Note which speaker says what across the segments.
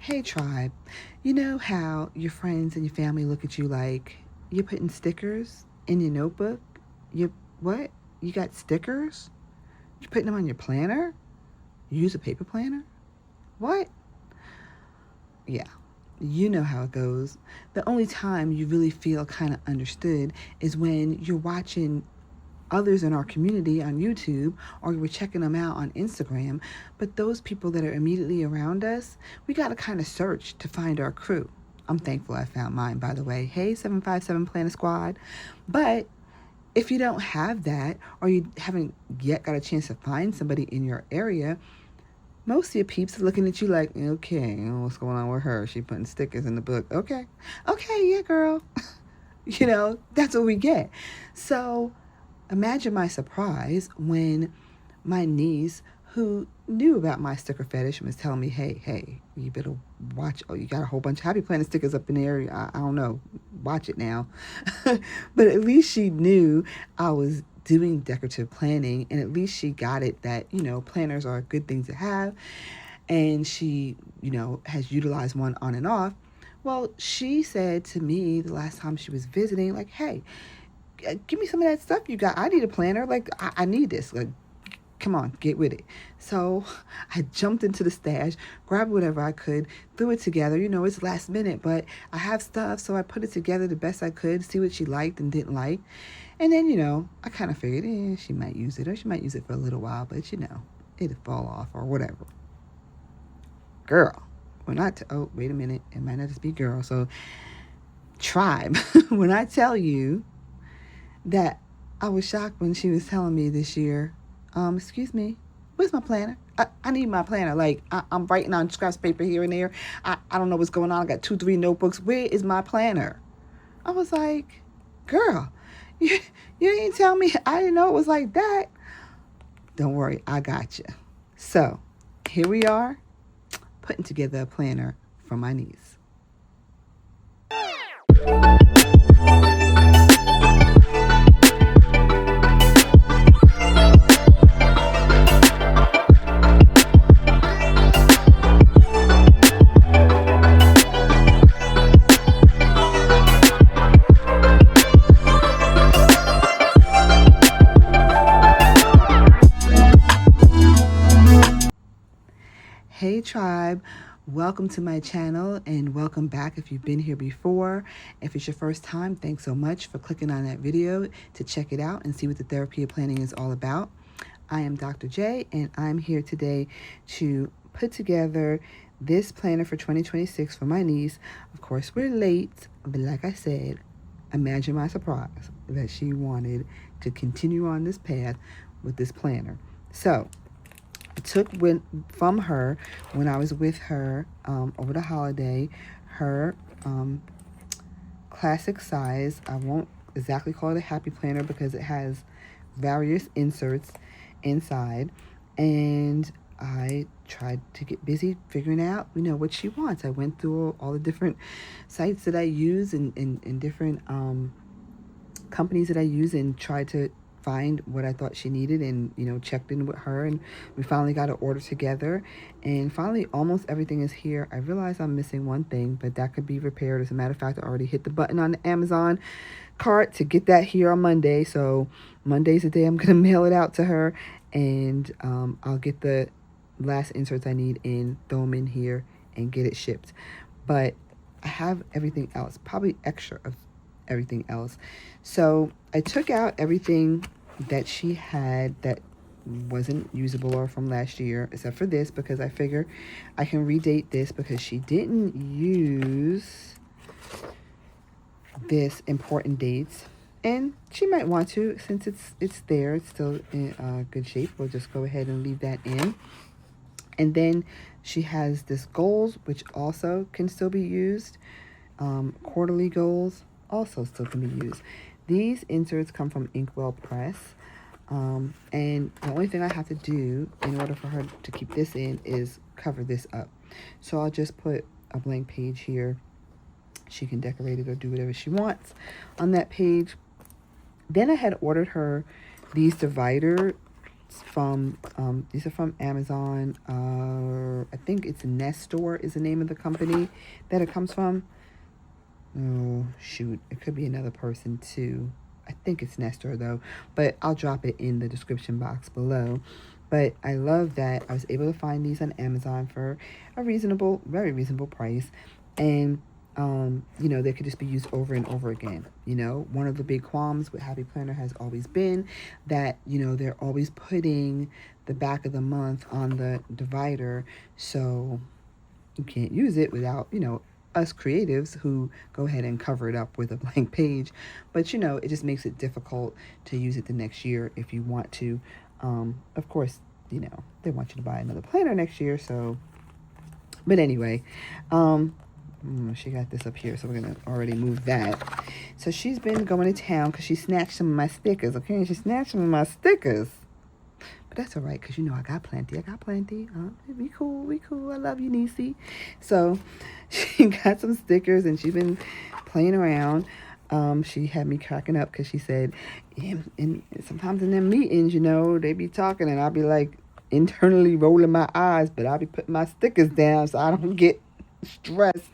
Speaker 1: Hey tribe, you know how your friends and your family look at you like you're putting stickers in your notebook? You what? You got stickers? You're putting them on your planner? You use a paper planner? What? Yeah, you know how it goes. The only time you really feel kind of understood is when you're watching others in our community on YouTube or we're checking them out on Instagram. But those people that are immediately around us, we got to kind of search to find our crew. I'm thankful I found mine, by the way. Hey, 757 Planet Squad. But if you don't have that, or you haven't yet got a chance to find somebody in your area, most of your peeps are looking at you like, okay, what's going on with her? She putting stickers in the book. Okay, yeah, girl. That's what we get. So imagine my surprise when my niece, who knew about my sticker fetish, was telling me, hey, you better watch. Oh, you got a whole bunch of Happy Planet stickers up in there. I don't know. Watch it now. But at least she knew I was doing decorative planning, and at least she got it that, planners are a good thing to have. And she, has utilized one on and off. Well, she said to me the last time she was visiting, like, hey, give me some of that stuff you got. I need a planner. Like, I need this. Like, come on, get with it. So I jumped into the stash, grabbed whatever I could, threw it together. It's last minute, but I have stuff, so I put it together the best I could, see what she liked and didn't like. And then, I kind of figured, she might use it, or she might use it for a little while, but, it'll fall off or whatever. Girl, when oh, wait a minute. It might not just be girl. So, tribe, when I tell you that I was shocked when she was telling me this year, excuse me, where's my planner? I need my planner. Like, I'm writing on scraps paper here and there. I don't know what's going on. I got 2-3 notebooks. Where is my planner? I was like, girl, you didn't tell me. I didn't know it was like that. Don't worry, I got you. So, here we are, putting together a planner for my niece. Hey tribe, welcome to my channel and welcome back if you've been here before. If it's your first time, thanks so much for clicking on that video to check it out and see what the therapy of planning is all about. I am Dr. J and I'm here today to put together this planner for 2026 for my niece. Of course, we're late, but like I said, imagine my surprise that she wanted to continue on this path with this planner. So I took from her when I was with her over the holiday, her classic size. I won't exactly call it a happy planner because it has various inserts inside. And I tried to get busy figuring out, what she wants. I went through all the different sites that I use and different companies that I use and tried to find what I thought she needed and, checked in with her, and we finally got an order together, and finally almost everything is here. I realize I'm missing one thing, but that could be repaired. As a matter of fact, I already hit the button on the Amazon cart to get that here on Monday, so Monday's the day I'm going to mail it out to her, and I'll get the last inserts I need in, throw them in here, and get it shipped. But I have everything else, probably extra of everything else. So I took out everything that she had that wasn't usable or from last year, except for this, because I figure I can redate this because she didn't use this important dates, and she might want to, since it's there, it's still in good shape. We'll just go ahead and leave that in. And then she has this goals, which also can still be used. Quarterly goals also still can be used. These inserts come from Inkwell Press, and the only thing I have to do in order for her to keep this in is cover this up. So I'll just put a blank page here. She can decorate it or do whatever she wants on that page. Then I had ordered her these divider from these are from Amazon. I think it's Nestor is the name of the company that it comes from. Oh shoot, it could be another person too. I think it's Nestor though, but I'll drop it in the description box below. But I love that I was able to find these on Amazon for a reasonable, very reasonable price. And you know, they could just be used over and over again. You know, one of the big qualms with Happy Planner has always been that, you know, they're always putting the back of the month on the divider, so you can't use it without, you know, us creatives who go ahead and cover it up with a blank page. But, you know, it just makes it difficult to use it the next year if you want to. Of course, you know, they want you to buy another planner next year, so. But anyway, she got this up here, so we're going to already move that. So she's been going to town because she snatched some of my stickers, okay? She snatched some of my stickers. But that's all right, because, you know, I got plenty. We cool. I love you, Niecy. So she got some stickers, and she's been playing around. She had me cracking up because she said, and sometimes in them meetings, you know, they be talking, and I'll be like internally rolling my eyes, but I'll be putting my stickers down so I don't get stressed.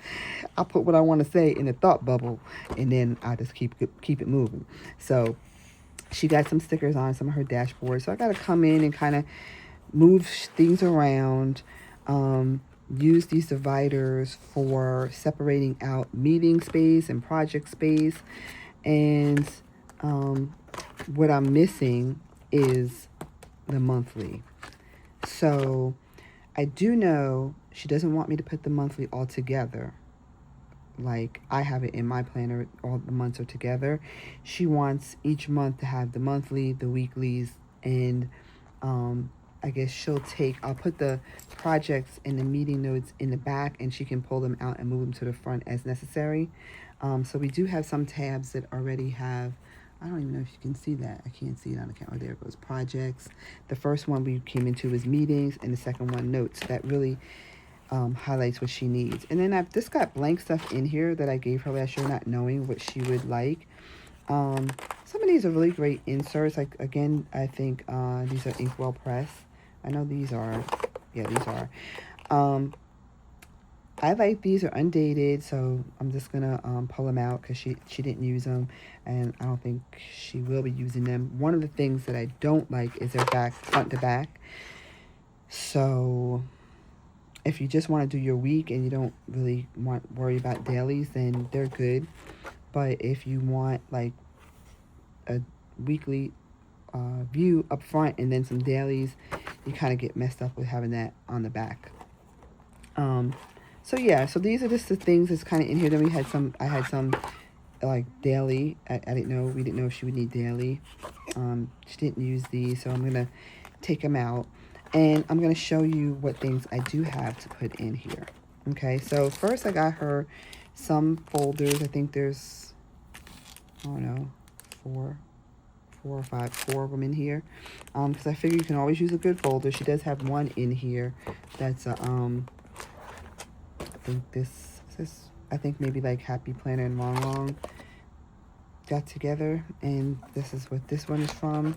Speaker 1: I'll put what I want to say in the thought bubble, and then I just keep it moving. So she got some stickers on some of her dashboards. So I got to come in and kind of move things around, use these dividers for separating out meeting space and project space. And what I'm missing is the monthly. So I do know she doesn't want me to put the monthly all together. Like I have it in my planner, all the months are together. She wants each month to have the monthly, the weeklies, and I guess I'll put the projects and the meeting notes in the back, and she can pull them out and move them to the front as necessary. So we do have some tabs that already have, I don't even know if you can see that. I can't see it on the camera. There it goes, projects. The first one we came into is meetings, and the second one notes. That really highlights what she needs. And then I've just got blank stuff in here that I gave her last year, not knowing what she would like. Some of these are really great inserts. Like, again, I think these are Inkwell Press. I know these are. Yeah, these are. I like these are undated, so I'm just going to pull them out because she didn't use them, and I don't think she will be using them. One of the things that I don't like is their back, front to back. So if you just want to do your week and you don't really worry about dailies, then they're good. But if you want like a weekly view up front and then some dailies, you kind of get messed up with having that on the back. So yeah, so these are just the things that's kind of in here. Then I had some like daily. I didn't know, we didn't know if she would need daily. She didn't use these, so I'm going to take them out. And I'm going to show you what things I do have to put in here. Okay, so first I got her some folders. I think there's, I don't know, four of them in here. Because I figure you can always use a good folder. She does have one in here that's a, I think maybe like Happy Planner and Long got together. And this is what this one is from.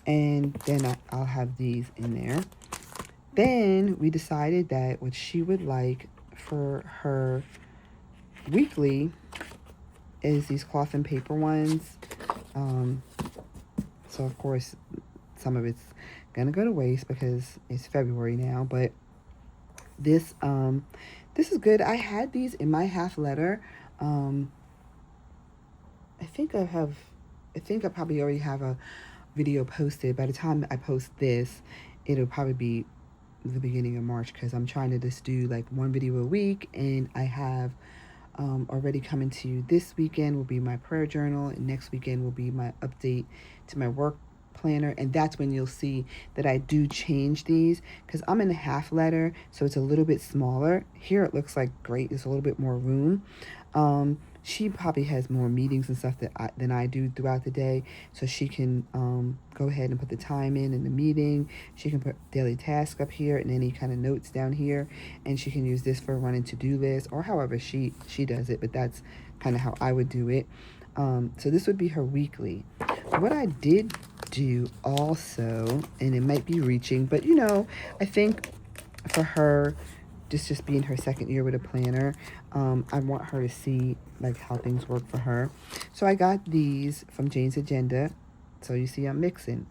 Speaker 1: And then I'll have these in there. Then we decided that what she would like for her weekly is these cloth and paper ones. So of course some of it's gonna go to waste because it's February now, but this is good. I had these in my half letter. I think I probably already have a video posted. By the time I post this, it'll probably be the beginning of March, because I'm trying to just do like one video a week, and I have already coming to you this weekend will be my prayer journal, and next weekend will be my update to my work planner. And that's when you'll see that I do change these, because I'm in a half letter, so it's a little bit smaller. Here it looks like great, there's a little bit more room. She probably has more meetings and stuff than I do throughout the day, so she can go ahead and put the time in the meeting. She can put daily task up here and any kind of notes down here, and she can use this for running to-do list or however she does it, but that's kind of how I would do it. So this would be her weekly. What I did do also, and it might be reaching, but I think for her, just being her second year with a planner, I want her to see like how things work for her. So I got these from Jane's Agenda. So you see, I'm mixing.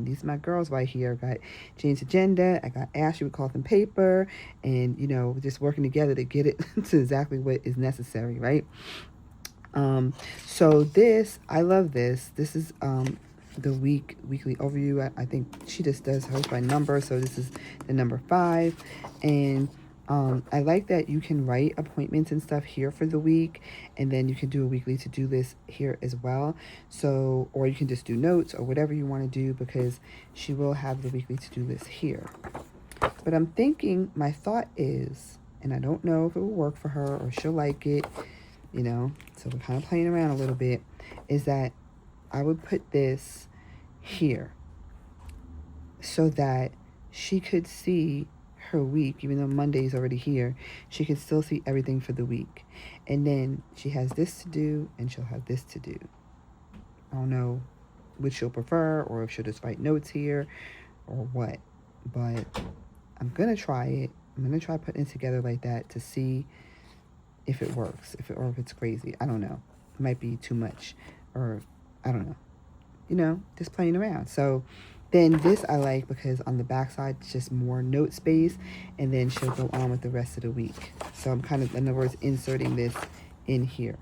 Speaker 1: These are my girls right here. I got Jane's Agenda. I got Ashley with Cloth and Paper, and just working together to get it to exactly what is necessary, right? So this, I love this. This is the weekly overview. I think she just does hers by number. So this is the number 5, and I like that you can write appointments and stuff here for the week, and then you can do a weekly to-do list here as well. So, or you can just do notes or whatever you want to do, because she will have the weekly to-do list here. But I'm thinking, my thought is, and I don't know if it will work for her or she'll like it, so we're kind of playing around a little bit, is that I would put this here so that she could see her week. Even though Monday's already here, she could still see everything for the week. And then she has this to do and she'll have this to do. I don't know which she'll prefer, or if she'll just write notes here or what, but I'm gonna try it. I'm gonna try putting it together like that to see if it works, or if it's crazy. I don't know. It might be too much, or I don't know. Just playing around. So then this I like, because on the back side it's just more note space, and then she'll go on with the rest of the week. So I'm kind of, in other words, inserting this in here.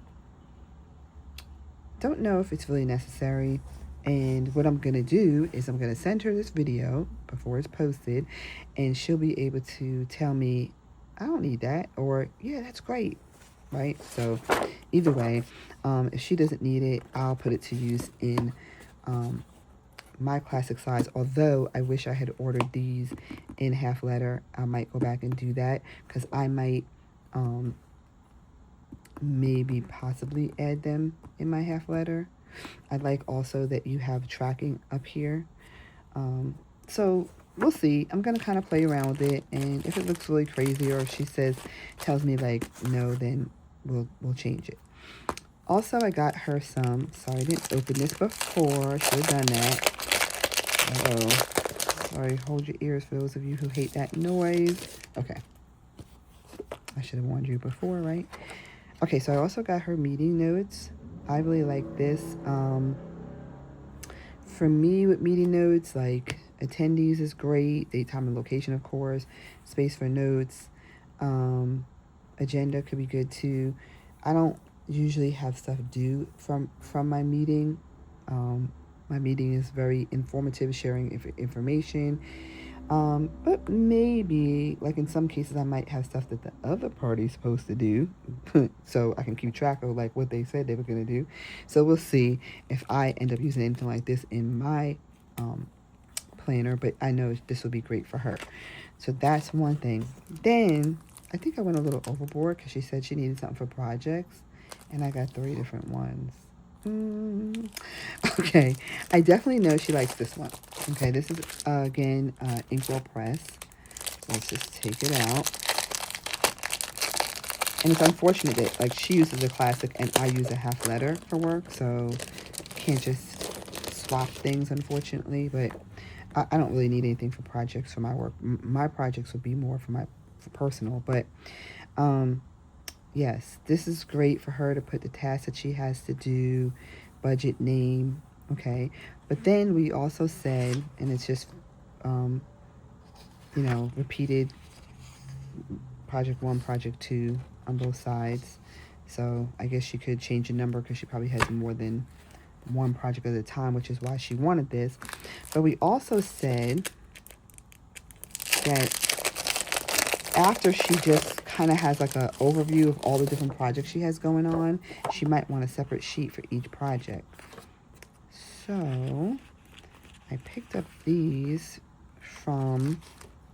Speaker 1: Don't know if it's really necessary. And what I'm going to do is I'm going to send her this video before it's posted, and she'll be able to tell me, I don't need that, or yeah, that's great, right? So either way, if she doesn't need it, I'll put it to use in my classic size. Although I wish I had ordered these in half letter. I might go back and do that, because I might maybe possibly add them in my half letter. I like also that you have tracking up here. So we'll see. I'm going to kind of play around with it, and if it looks really crazy, or if she tells me like no, then we'll change it. Also, I got her some, sorry I didn't open this before, should have done that. Sorry, hold your ears for those of you who hate that noise. Okay, I should have warned you before, right? Okay, so I also got her meeting notes. I really like this. For me, with meeting notes, like attendees is great, date, time, and location, of course, space for notes, agenda could be good too. I don't usually have stuff due from my meeting. My meeting is very informative, sharing information. But maybe, like in some cases, I might have stuff that the other party's supposed to do, so I can keep track of like what they said they were going to do. So we'll see if I end up using anything like this in my planner, but I know this will be great for her. So that's one thing. Then I think I went a little overboard, because she said she needed something for projects, and I got 3 different ones. Okay, I definitely know she likes this one. Okay, this is again Inkwell Press. Let's just take it out. And it's unfortunate that like she uses a classic and I use a half letter for work, so can't just swap things, unfortunately. But I don't really need anything for projects for my work. My projects would be more for personal, but yes, this is great for her to put the tasks that she has to do, budget, name, okay? But then we also said, and it's just, repeated project 1, project 2 on both sides. So I guess she could change the number, because she probably has more than one project at a time, which is why she wanted this. But we also said that after she just kind of has like an overview of all the different projects she has going on, she might want a separate sheet for each project. So I picked up these from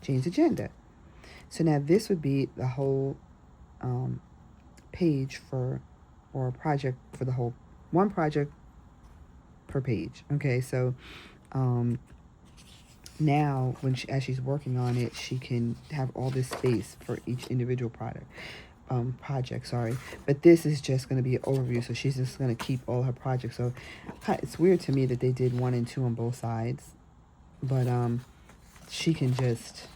Speaker 1: Jane's Agenda. So now this would be the whole page or a project for the whole, one project per page. Okay, so now when as she's working on it, she can have all this space for each individual project, sorry. But this is just going to be an overview, so she's just going to keep all her projects. So it's weird to me that they did 1 and 2 on both sides. But she can just,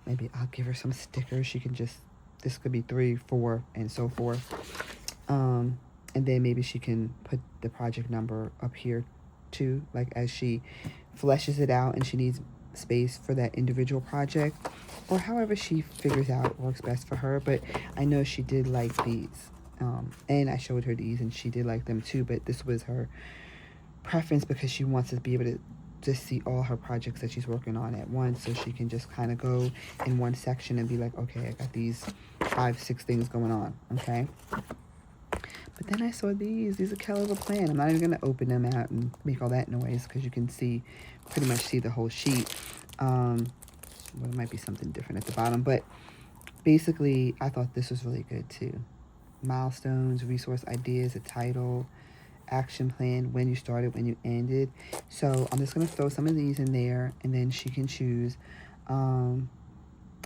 Speaker 1: maybe I'll give her some stickers. She can just, this could be 3, 4, and so forth. And then maybe she can put the project number up here too, like as she fleshes it out and she needs space for that individual project, or however she figures out works best for her. But I know she did like these, and I showed her these and she did like them too, but this was her preference because she wants to be able to just see all her projects that she's working on at once, so she can just kind of go in one section and be like, okay, I got these 5, 6 things going on, okay? But then I saw these are Kell of a plan. I'm not even going to open them out and make all that noise because you can see, pretty much see the whole sheet. Well, it might be something different at the bottom, but basically I thought this was really good too. Milestones, resource ideas, a title, action plan, when you started, when you ended. So I'm just going to throw some of these in there and then she can choose. And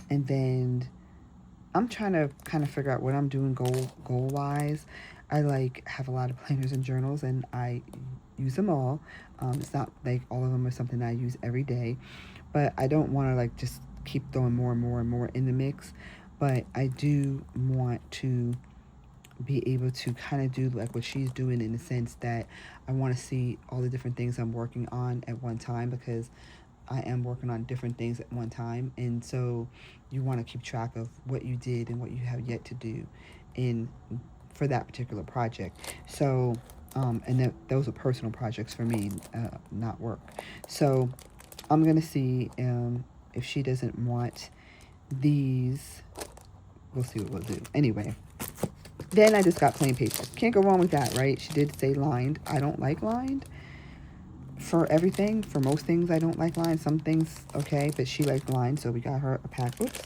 Speaker 1: then I'm trying to kind of figure out what I'm doing goal wise. I like have a lot of planners and journals and I use them all. It's not like all of them are something I use every day, but I don't want to like just keep throwing more and more and more in the mix. But I do want to be able to kind of do like what she's doing, in the sense that I want to see all the different things I'm working on at one time, because I am working on different things at one time, and so you want to keep track of what you did and what you have yet to do for that particular project. So and those are personal projects for me, not work. So I'm gonna see if she doesn't want these. We'll see what we'll do. Anyway, then I just got plain paper. Can't go wrong with that, right? She did say lined. I don't like lined for everything. For most things, I don't like lined. Some things, okay, but she likes lined, so we got her a pack. Oops.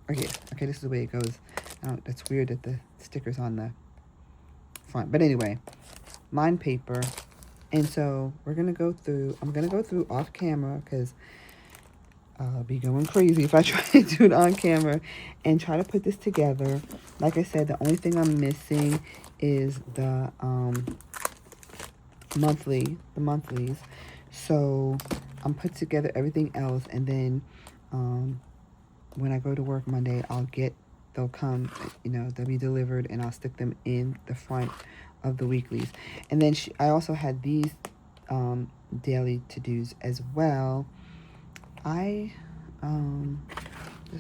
Speaker 1: Okay, this is the way it goes. That's weird that the sticker's on the front. But anyway, lined paper. And so we're going to go through, I'm going to go through off camera because I'll be going crazy if I try to do it on camera and try to put this together. Like I said, the only thing I'm missing is the monthlies. So I'm put together everything else, and then when I go to work Monday, they'll come, they'll be delivered, and I'll stick them in the front of the weeklies. And then I also had these daily to-dos as well. There's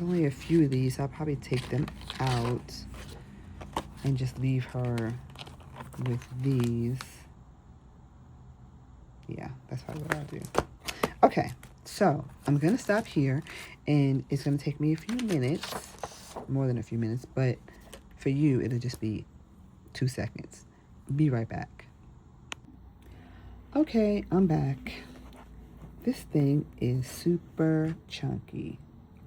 Speaker 1: only a few of these. I'll probably take them out and just leave her with these. Yeah, that's probably what I'll do. Okay, so I'm going to stop here, and it's going to take me a few minutes, more than a few minutes, but for you, it'll just be 2 seconds. Be right back. Okay, I'm back. This thing is super chunky.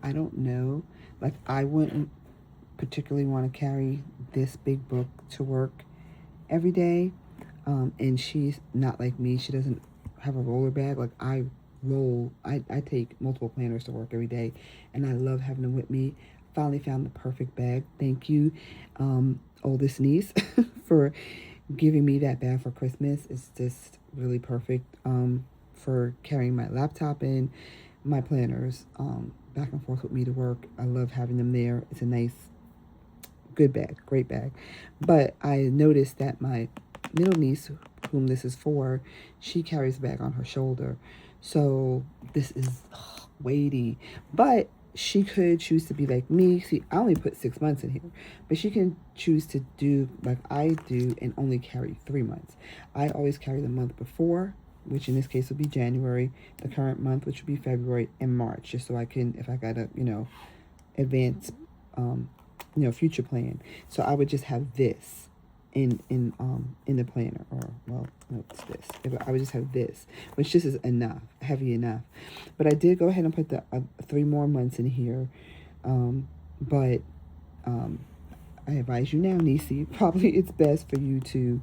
Speaker 1: I don't know. Like, I wouldn't particularly want to carry this big book to work every day. And she's not like me. She doesn't have a roller bag. Like, I take multiple planners to work every day, and I love having them with me. Finally found the perfect bag. Thank you, oldest niece, for giving me that bag for Christmas. It's just really perfect. For carrying my laptop and my planners back and forth with me to work. I love having them there. It's a nice, good bag, great bag. But I noticed that my middle niece, whom this is for, she carries a bag on her shoulder. So this is weighty. But she could choose to be like me. See, I only put 6 months in here. But she can choose to do like I do and only carry 3 months. I always carry the month before, which in this case would be January, the current month, which would be February, and March, just so I can, if I got a, advance, future plan. So I would just have this in the planner, or, well, no, it's this. I would just have this, which just is enough, heavy enough. But I did go ahead and put the 3 more months in here, but I advise you now, Niecy, probably it's best for you to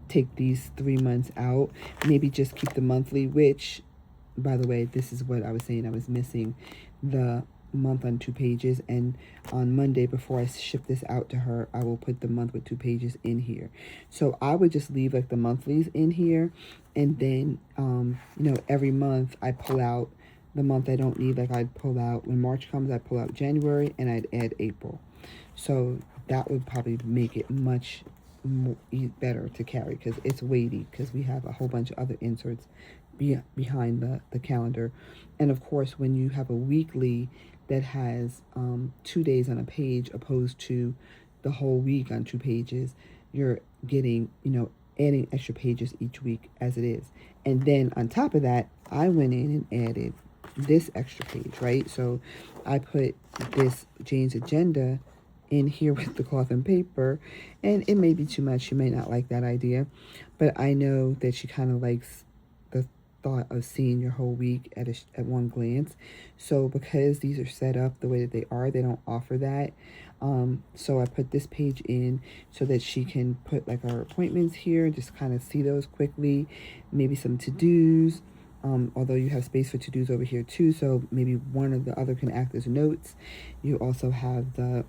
Speaker 1: take these 3 months out, maybe just keep the monthly, which, by the way, this is what I was saying I was missing, the month on 2 pages, and on Monday before I ship this out to her, I will put the month with 2 pages in here. So I would just leave like the monthlies in here, and then every month I pull out the month I don't need. Like I'd pull out, when March comes, I'd pull out January and I'd add April. So that would probably make it much better to carry, because it's weighty, because we have a whole bunch of other inserts behind the calendar. And of course, when you have a weekly that has 2 days on a page opposed to the whole week on 2 pages, you're getting, adding extra pages each week as it is. And then on top of that, I went in and added this extra page, right? So I put this Jane's agenda in here with the cloth and paper, and it may be too much. She may not like that idea, but I know that she kind of likes the thought of seeing your whole week at one glance. So because these are set up the way that they are, they don't offer that. So I put this page in so that she can put like our appointments here and just kind of see those quickly, maybe some to-dos. Although you have space for to-dos over here too, so maybe one or the other can act as notes. You also have the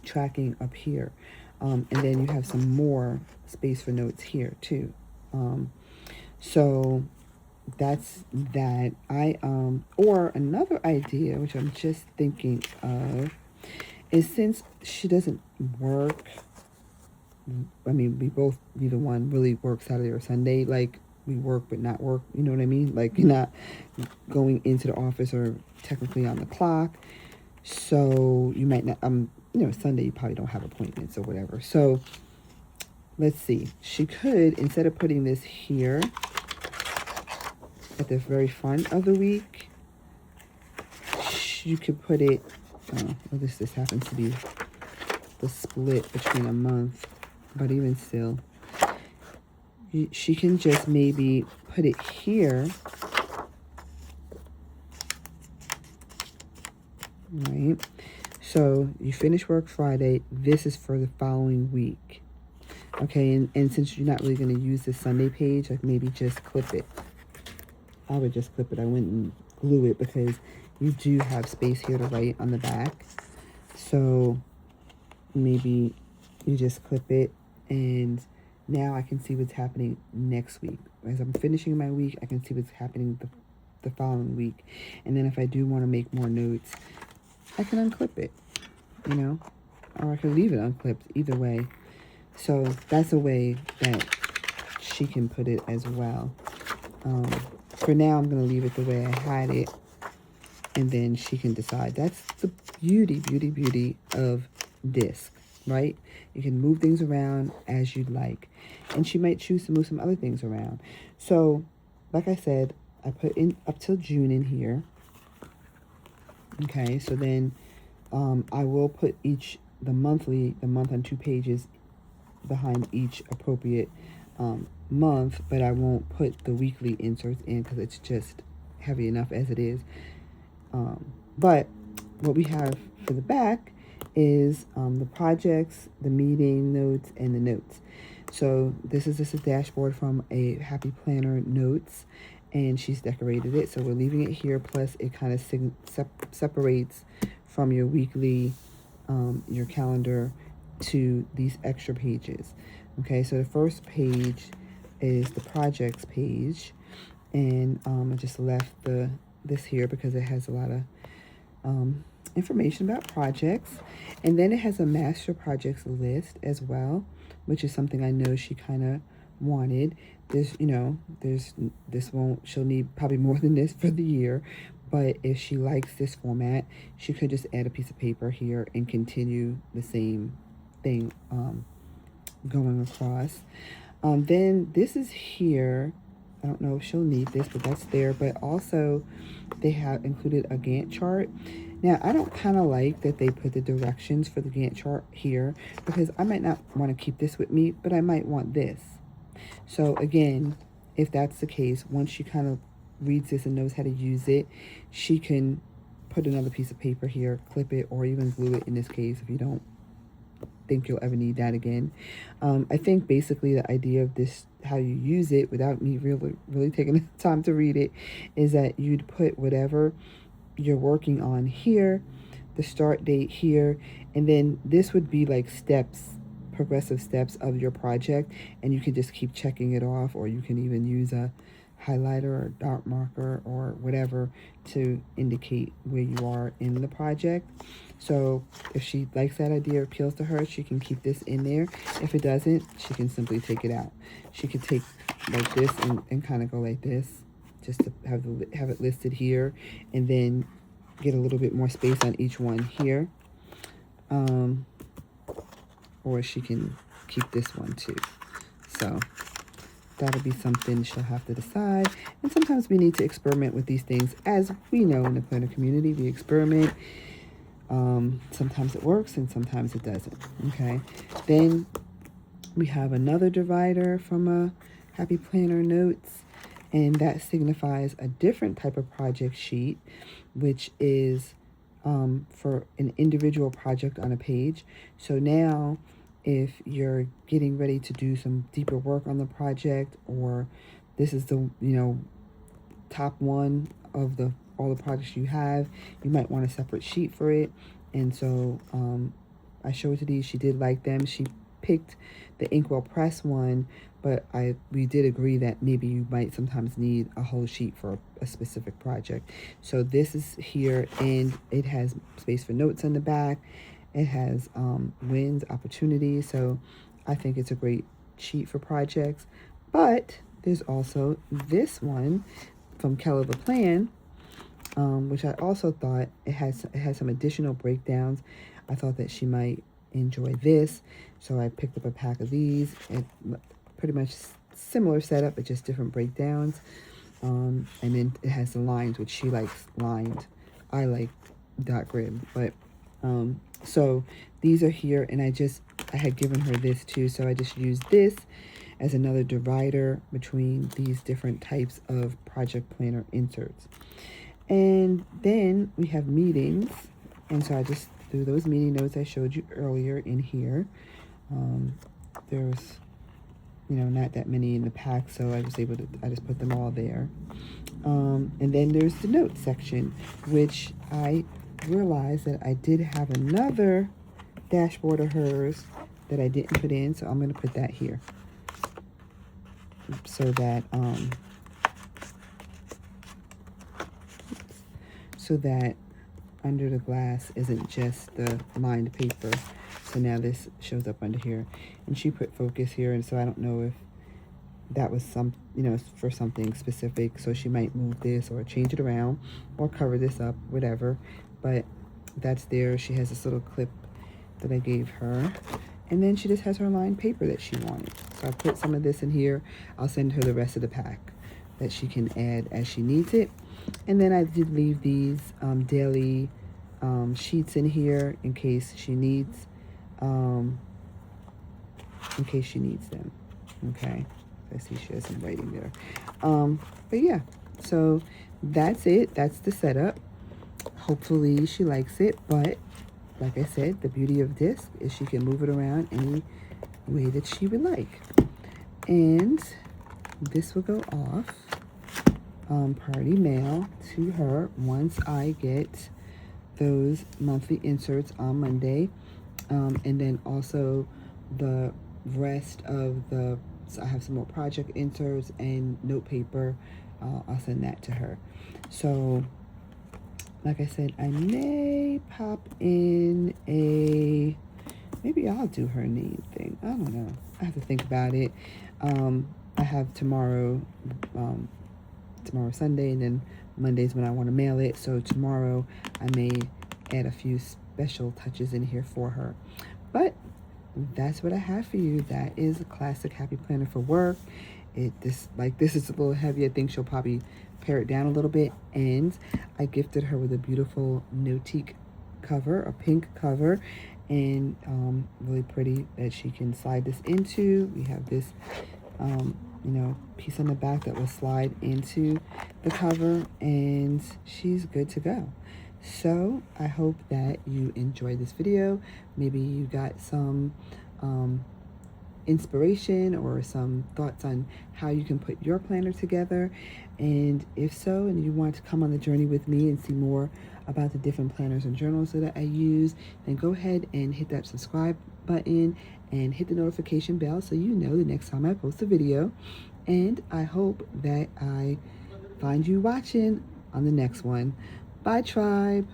Speaker 1: tracking up here, and then you have some more space for notes here too. So that's that. Or another idea, which I'm just thinking of, is since she doesn't work, I mean, neither one really work Saturday or Sunday. Like, we work but not work, you know what I mean? Like, you're not going into the office or technically on the clock. So you might not, Sunday you probably don't have appointments or whatever. So let's see. She could, instead of putting this here at the very front of the week, you could put it, this happens to be the split between a month, but even still, she can just maybe put it here, right? So you finish work Friday, this is for the following week. Okay, and since you're not really going to use the Sunday page, like maybe just clip it. I would just clip it. I wouldn't glue it because you do have space here to write on the back. So maybe you just clip it, and now I can see what's happening next week. As I'm finishing my week, I can see what's happening the following week. And then if I do want to make more notes, I can unclip it, or I can leave it unclipped, either way. So that's a way that she can put it as well. For now, I'm going to leave it the way I had it, and then she can decide. That's the beauty of disc, right? You can move things around as you'd like, and she might choose to move some other things around. So, like I said, I put in up till June in here. Okay, so then I will put the month on 2 pages behind each appropriate month, but I won't put the weekly inserts in because it's just heavy enough as it is. But what we have for the back is the projects, the meeting notes, and the notes. So this is just a dashboard from a Happy Planner Notes, and she's decorated it. So we're leaving it here, plus it kind of separates from your weekly, your calendar, to these extra pages. Okay, so the first page is the projects page, and I just left this here because it has a lot of information about projects. And then it has a master projects list as well, which is something I know she kind of wanted. She'll need probably more than this for the year, but if she likes this format, she could just add a piece of paper here and continue the same thing going across. Then this is here. I don't know if she'll need this, but that's there. But also they have included a Gantt chart. Now, I don't kind of like that they put the directions for the Gantt chart here, because I might not want to keep this with me, but I might want this. So again, if that's the case, once she kind of reads this and knows how to use it, she can put another piece of paper here, clip it, or even glue it in this case if you don't think you'll ever need that again. I think basically the idea of this, how you use it without me really taking the time to read it, is that you'd put whatever you're working on here, the start date here, and then this would be like steps, progressive steps of your project, and you can just keep checking it off, or you can even use a highlighter or dot marker or whatever to indicate where you are in the project. So if she likes that idea, appeals to her, she can keep this in there. If it doesn't, she can simply take it out. She could take like this and kind of go like this, just to have it listed here, and then get a little bit more space on each one here. Or she can keep this one too. So that'll be something she'll have to decide. And sometimes we need to experiment with these things. As we know in the planner community, we experiment. Sometimes it works and sometimes it doesn't. Okay. Then we have another divider from a Happy Planner Notes, and that signifies a different type of project sheet, which is for an individual project on a page. So now if you're getting ready to do some deeper work on the project, or this is the top one of all the projects you have, you might want a separate sheet for it. And so I showed to these. She did like them. She picked the Inkwell Press one, but we did agree that maybe you might sometimes need a whole sheet for a specific project. So this is here, and it has space for notes on the back. It has wins, opportunities. So I think it's a great sheet for projects. But there's also this one from Kell the Plan, which I also thought it has some additional breakdowns. I thought that she might enjoy this, so I picked up a pack of these. And pretty much similar setup, but just different breakdowns. And then it has the lines, which she likes lined. I like dot grid, but so these are here, and I had given her this too, so I just used this as another divider between these different types of project planner inserts. And then we have meetings, and so I just threw those meeting notes I showed you earlier in here. There's not that many in the pack, so I just put them all there. And then there's the notes section, which I realized that I did have another dashboard of hers that I didn't put in, so I'm going to put that here, so that under the glass isn't just the lined paper. So now this shows up under here, and she put focus here, and so I don't know if that was for something specific, so she might move this or change it around or cover this up, whatever. But that's there. She has this little clip that I gave her, and then she just has her lined paper that she wanted. So I put some of this in here. I'll send her the rest of the pack that she can add as she needs it. And then I did leave these daily sheets in here in case she needs them. Okay, I see she has some writing there. But yeah, so that's it. That's the setup. Hopefully she likes it, but like I said, the beauty of this is she can move it around any way that she would like. And this will go off priority mail to her once I get those monthly inserts on Monday. And then also the rest of so I have some more project inserts and note paper. I'll send that to her. So like I said, I may pop in maybe I'll do her name thing. I don't know. I have to think about it. I have tomorrow Sunday, and then Monday's when I want to mail it. So tomorrow I may add a few special touches in here for her. But that's what I have for you. That is a classic Happy Planner for work. This is a little heavy. I think she'll probably pare it down a little bit. And I gifted her with a beautiful Nautique cover, a pink cover, and really pretty that she can slide this into. We have this piece on the back that will slide into the cover, and she's good to go. So I hope that you enjoyed this video. Maybe you got some inspiration or some thoughts on how you can put your planner together. And if so, and you want to come on the journey with me and see more about the different planners and journals that I use, then go ahead and hit that subscribe button and hit the notification bell so you know the next time I post a video. And I hope that I find you watching on the next one. Bye, tribe.